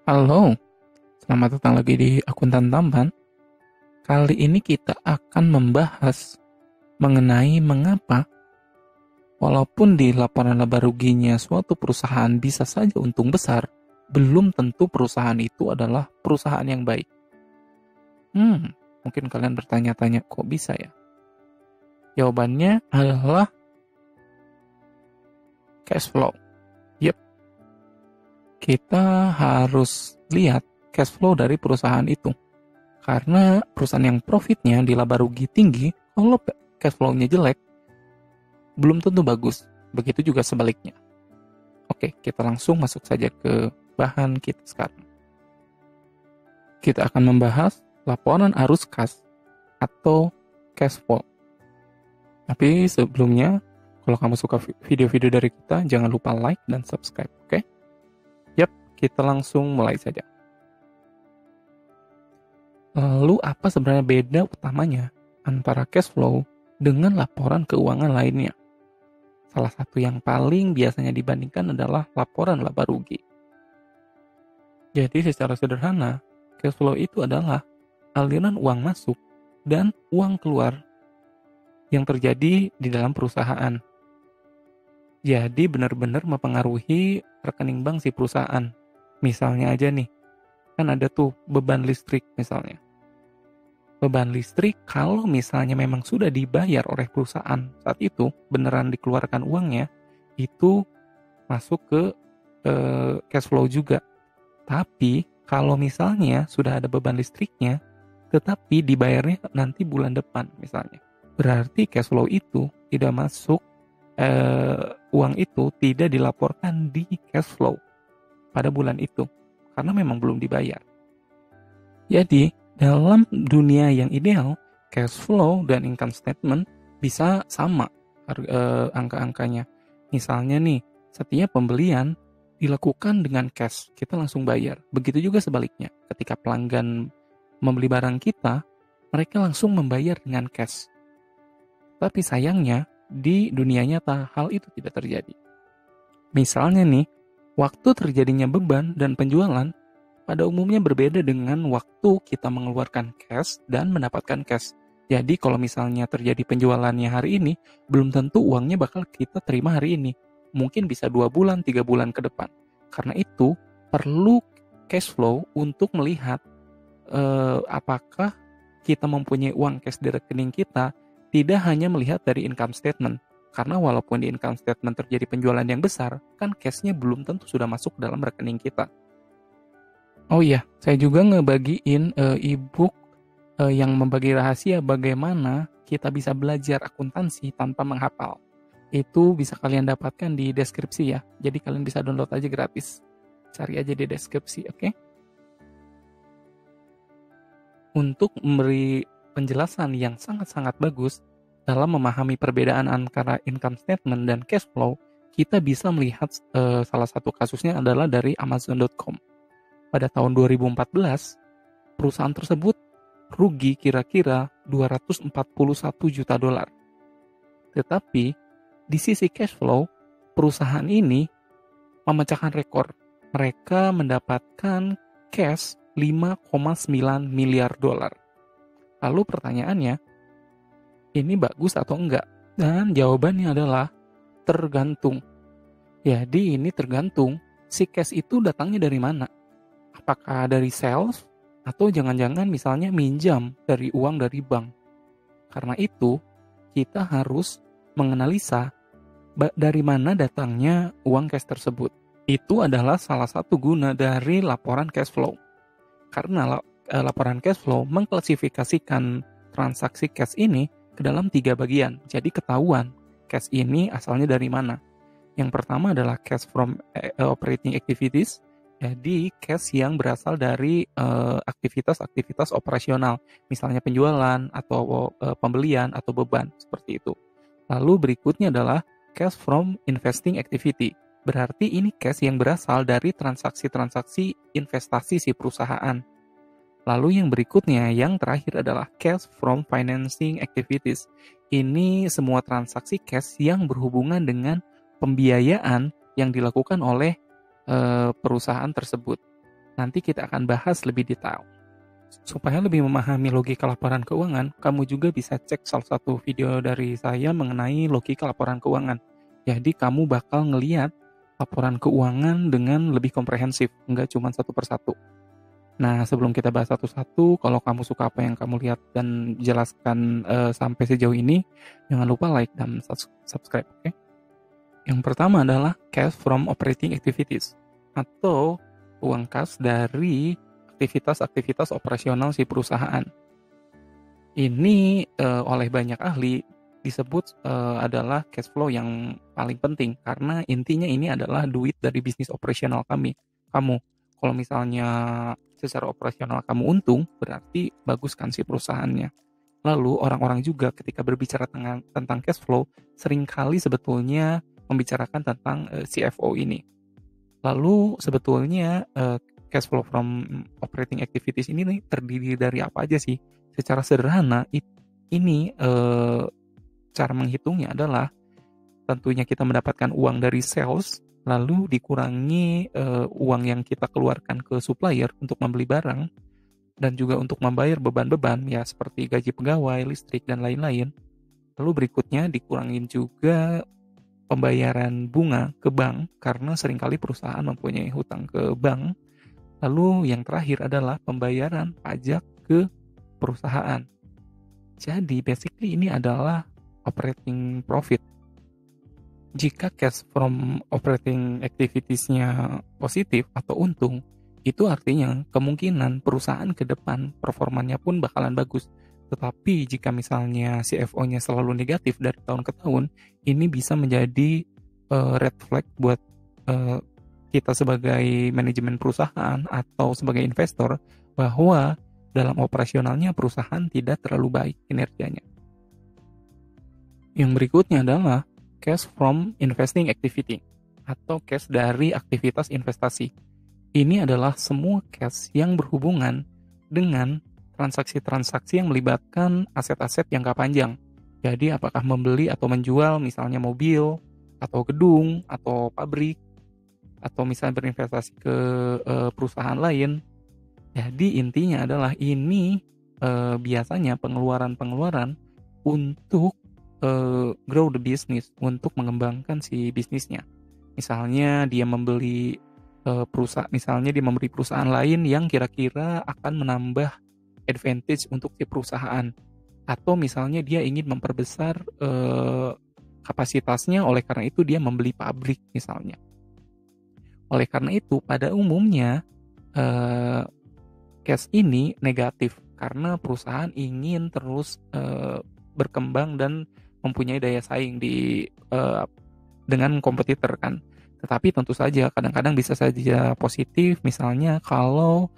Halo, selamat datang lagi di Akuntan Tampan. Kali ini kita akan membahas mengenai mengapa walaupun di laporan laba ruginya suatu perusahaan bisa saja untung besar, belum tentu perusahaan itu adalah perusahaan yang baik. Mungkin kalian bertanya-tanya, kok bisa ya? Jawabannya adalah cash flow. Yep, kita harus lihat cash flow dari perusahaan itu. Karena perusahaan yang profitnya di laba rugi tinggi, kalau cash flow-nya jelek, belum tentu bagus. Begitu juga sebaliknya. Oke, kita langsung masuk saja ke bahan kita sekarang. Kita akan membahas laporan arus kas atau cash flow. Tapi sebelumnya, kalau kamu suka video-video dari kita, jangan lupa like dan subscribe, oke? Yap, kita langsung mulai saja. Lalu apa sebenarnya beda utamanya antara cash flow dengan laporan keuangan lainnya? Salah satu yang paling biasanya dibandingkan adalah laporan laba rugi. Jadi secara sederhana, cash flow itu adalah aliran uang masuk dan uang keluar yang terjadi di dalam perusahaan. Jadi benar-benar mempengaruhi rekening bank si perusahaan. Misalnya aja nih, kan ada tuh beban listrik misalnya. Beban listrik kalau misalnya memang sudah dibayar oleh perusahaan saat itu, beneran dikeluarkan uangnya, itu masuk ke cash flow juga. Tapi kalau misalnya sudah ada beban listriknya, tetapi dibayarnya nanti bulan depan misalnya, berarti cash flow itu tidak masuk, uang itu tidak dilaporkan di cash flow pada bulan itu, karena memang belum dibayar. Jadi, dalam dunia yang ideal, cash flow dan income statement bisa sama angka-angkanya. Misalnya nih, setiap pembelian dilakukan dengan cash, kita langsung bayar. Begitu juga sebaliknya, ketika pelanggan membeli barang kita, mereka langsung membayar dengan cash. Tapi sayangnya, di dunia nyata hal itu tidak terjadi. Misalnya nih, waktu terjadinya beban dan penjualan pada umumnya berbeda dengan waktu kita mengeluarkan cash dan mendapatkan cash. Jadi kalau misalnya terjadi penjualannya hari ini, belum tentu uangnya bakal kita terima hari ini. Mungkin bisa 2 bulan, 3 bulan ke depan. Karena itu perlu cash flow untuk melihat apakah kita mempunyai uang cash di rekening kita, tidak hanya melihat dari income statement. Karena walaupun di income statement terjadi penjualan yang besar, kan cashnya belum tentu sudah masuk dalam rekening kita. Oh iya, saya juga ngebagiin e-book yang membagi rahasia bagaimana kita bisa belajar akuntansi tanpa menghafal. Itu bisa kalian dapatkan di deskripsi ya. Jadi kalian bisa download aja gratis. Cari aja di deskripsi, oke? Untuk memberi penjelasan yang sangat-sangat bagus dalam memahami perbedaan antara income statement dan cash flow, kita bisa melihat salah satu kasusnya adalah dari Amazon.com. Pada tahun 2014, perusahaan tersebut rugi kira-kira 241 juta dolar. Tetapi, di sisi cash flow, perusahaan ini memecahkan rekor. Mereka mendapatkan cash 5,9 miliar dolar. Lalu pertanyaannya, ini bagus atau enggak? Dan jawabannya adalah tergantung. Jadi ini tergantung, si cash itu datangnya dari mana? Apakah dari sales atau jangan-jangan misalnya minjam dari uang dari bank. Karena itu, kita harus menganalisa dari mana datangnya uang cash tersebut. Itu adalah salah satu guna dari laporan cash flow. Karena laporan cash flow mengklasifikasikan transaksi cash ini ke dalam 3 bagian. Jadi ketahuan cash ini asalnya dari mana. Yang pertama adalah cash from operating activities. Jadi cash yang berasal dari aktivitas-aktivitas operasional, misalnya penjualan atau pembelian atau beban, seperti itu. Lalu berikutnya adalah cash from investing activity. Berarti ini cash yang berasal dari transaksi-transaksi investasi si perusahaan. Lalu yang berikutnya, yang terakhir adalah cash from financing activities. Ini semua transaksi cash yang berhubungan dengan pembiayaan yang dilakukan oleh perusahaan tersebut. Nanti kita akan bahas lebih detail. Supaya lebih memahami logika laporan keuangan, kamu juga bisa cek salah satu video dari saya mengenai logika laporan keuangan. Jadi kamu bakal ngeliat laporan keuangan dengan lebih komprehensif, nggak cuma satu persatu. Nah, sebelum kita bahas satu-satu, kalau kamu suka apa yang kamu lihat dan jelaskan sampai sejauh ini, jangan lupa like dan subscribe, oke? Yang pertama adalah cash from operating activities, atau uang kas dari aktivitas-aktivitas operasional si perusahaan. Ini oleh banyak ahli disebut adalah cash flow yang paling penting, karena intinya ini adalah duit dari bisnis operasional kamu. Kalau misalnya secara operasional kamu untung, berarti bagus kan si perusahaannya. Lalu orang-orang juga ketika berbicara tentang cash flow, seringkali sebetulnya membicarakan tentang CFO ini. Lalu sebetulnya cash flow from operating activities ini nih terdiri dari apa aja sih? Secara sederhana, ini cara menghitungnya adalah tentunya kita mendapatkan uang dari sales, lalu dikurangi uang yang kita keluarkan ke supplier untuk membeli barang, dan juga untuk membayar beban-beban ya seperti gaji pegawai, listrik, dan lain-lain. Lalu berikutnya dikurangin juga pembayaran bunga ke bank, karena seringkali perusahaan mempunyai hutang ke bank. Lalu yang terakhir adalah pembayaran pajak ke perusahaan. Jadi basically ini adalah operating profit. Jika cash from operating activities-nya positif atau untung, itu artinya kemungkinan perusahaan ke depan performanya pun bakalan bagus. Tetapi jika misalnya CFO-nya selalu negatif dari tahun ke tahun, ini bisa menjadi red flag buat kita sebagai manajemen perusahaan atau sebagai investor, bahwa dalam operasionalnya perusahaan tidak terlalu baik kinerjanya. Yang berikutnya adalah cash from investing activity, atau cash dari aktivitas investasi. Ini adalah semua cash yang berhubungan dengan transaksi-transaksi yang melibatkan aset-aset jangka panjang. Jadi apakah membeli atau menjual misalnya mobil, atau gedung, atau pabrik, atau misalnya berinvestasi ke perusahaan lain. Jadi intinya adalah ini biasanya pengeluaran-pengeluaran untuk grow the business, untuk mengembangkan si bisnisnya. Misalnya dia membeli perusahaan lain yang kira-kira akan menambah advantage untuk si perusahaan, atau misalnya dia ingin memperbesar kapasitasnya, oleh karena itu dia membeli pabrik misalnya. Oleh karena itu pada umumnya cash ini negatif karena perusahaan ingin terus berkembang dan mempunyai daya saing dengan kompetitor kan. Tetapi tentu saja kadang-kadang bisa saja positif, misalnya kalau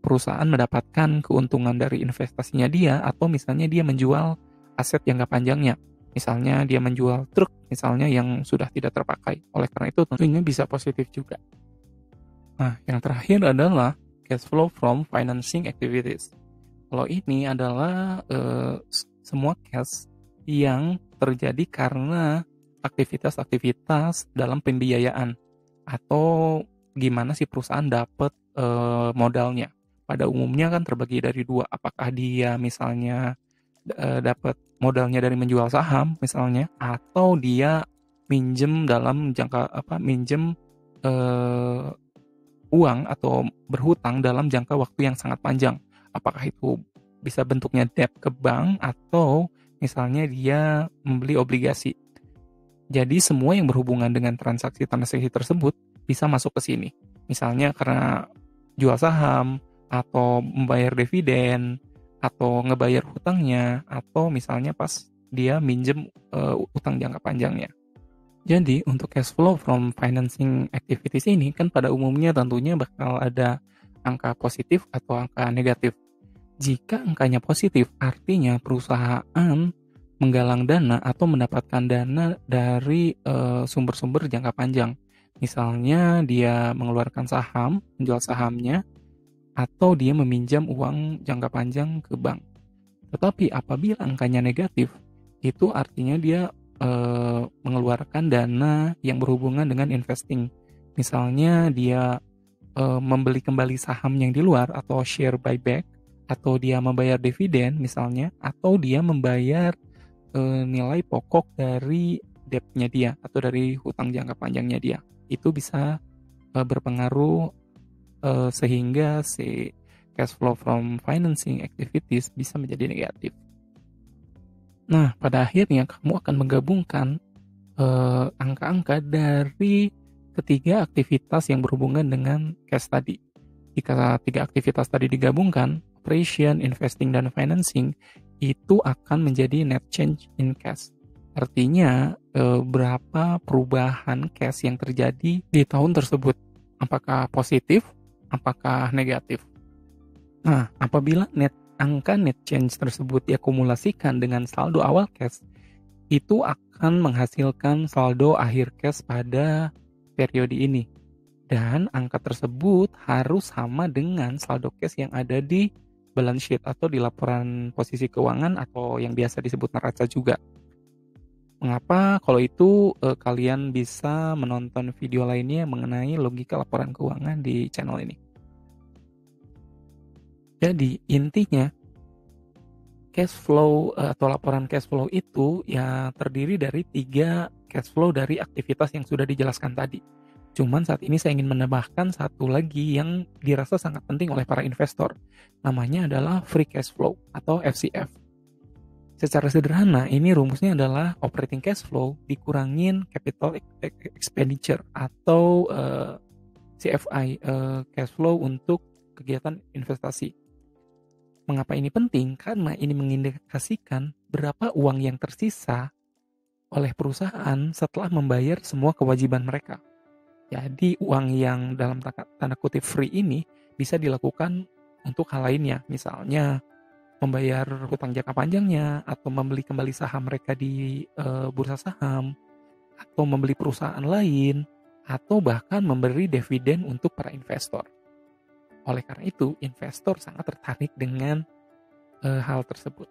perusahaan mendapatkan keuntungan dari investasinya dia, atau misalnya dia menjual aset jangka panjangnya. Misalnya dia menjual truk misalnya yang sudah tidak terpakai. Oleh karena itu tentunya bisa positif juga. Nah, yang terakhir adalah cash flow from financing activities. Kalau ini adalah semua cash yang terjadi karena aktivitas-aktivitas dalam pembiayaan, atau gimana si perusahaan dapat modalnya. Pada umumnya kan terbagi dari dua, apakah dia misalnya dapat modalnya dari menjual saham misalnya, atau dia minjem dalam minjem uang atau berhutang dalam jangka waktu yang sangat panjang. Apakah itu bisa bentuknya debt ke bank, atau misalnya dia membeli obligasi. Jadi semua yang berhubungan dengan transaksi-transaksi tersebut bisa masuk ke sini. Misalnya karena jual saham, atau membayar dividen, atau ngebayar hutangnya, atau misalnya pas dia minjem utang jangka panjangnya. Jadi untuk cash flow from financing activities ini kan pada umumnya tentunya bakal ada angka positif atau angka negatif. Jika angkanya positif, artinya perusahaan menggalang dana atau mendapatkan dana dari sumber-sumber jangka panjang. Misalnya dia mengeluarkan saham, menjual sahamnya, atau dia meminjam uang jangka panjang ke bank. Tetapi apabila angkanya negatif, itu artinya dia mengeluarkan dana yang berhubungan dengan investing. Misalnya dia membeli kembali saham yang di luar atau share buyback, atau dia membayar dividen misalnya, atau dia membayar nilai pokok dari debt-nya dia atau dari hutang jangka panjangnya dia. Itu bisa berpengaruh sehingga si cash flow from financing activities bisa menjadi negatif. Nah, pada akhirnya kamu akan menggabungkan angka-angka dari ketiga aktivitas yang berhubungan dengan cash tadi. Jika tiga aktivitas tadi digabungkan, operation, investing, dan financing, itu akan menjadi net change in cash. Artinya, berapa perubahan cash yang terjadi di tahun tersebut. Apakah positif, apakah negatif. Nah, apabila angka net change tersebut diakumulasikan dengan saldo awal cash, itu akan menghasilkan saldo akhir cash pada periode ini. Dan angka tersebut harus sama dengan saldo cash yang ada di balance sheet atau di laporan posisi keuangan atau yang biasa disebut neraca juga. Mengapa? Kalau itu kalian bisa menonton video lainnya mengenai logika laporan keuangan di channel ini. Jadi intinya cash flow atau laporan cash flow itu ya terdiri dari 3 cash flow dari aktivitas yang sudah dijelaskan tadi. Cuman saat ini saya ingin menambahkan satu lagi yang dirasa sangat penting oleh para investor. Namanya adalah free cash flow atau FCF. Secara sederhana, ini rumusnya adalah operating cash flow dikurangin capital expenditure atau CFI, cash flow untuk kegiatan investasi. Mengapa ini penting? Karena ini mengindikasikan berapa uang yang tersisa oleh perusahaan setelah membayar semua kewajiban mereka. Jadi uang yang dalam tanda kutip free ini bisa dilakukan untuk hal lainnya. Misalnya membayar hutang jangka panjangnya, atau membeli kembali saham mereka di bursa saham, atau membeli perusahaan lain, atau bahkan memberi dividen untuk para investor. Oleh karena itu, investor sangat tertarik dengan hal tersebut.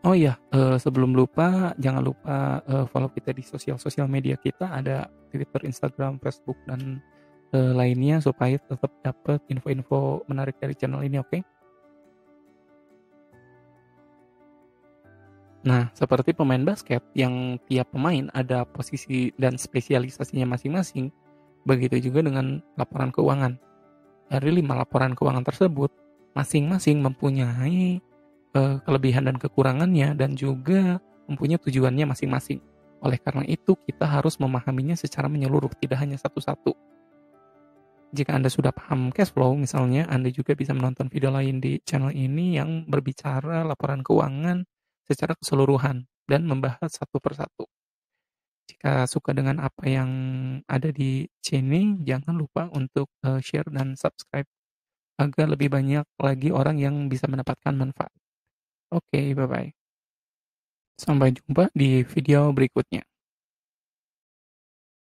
Oh iya, sebelum lupa, jangan lupa follow kita di sosial media kita, ada Twitter, Instagram, Facebook, dan lainnya supaya tetap dapat info-info menarik dari channel ini, oke? Nah, seperti pemain basket yang tiap pemain ada posisi dan spesialisasinya masing-masing, begitu juga dengan laporan keuangan. Dari 5 laporan keuangan tersebut, masing-masing mempunyai kelebihan dan kekurangannya dan juga mempunyai tujuannya masing-masing. Oleh karena itu, kita harus memahaminya secara menyeluruh, tidak hanya satu-satu. Jika Anda sudah paham cash flow, misalnya Anda juga bisa menonton video lain di channel ini yang berbicara laporan keuangan secara keseluruhan dan membahas satu persatu. Jika suka dengan apa yang ada di sini, jangan lupa untuk share dan subscribe agar lebih banyak lagi orang yang bisa mendapatkan manfaat. Oke, bye-bye. Sampai jumpa di video berikutnya.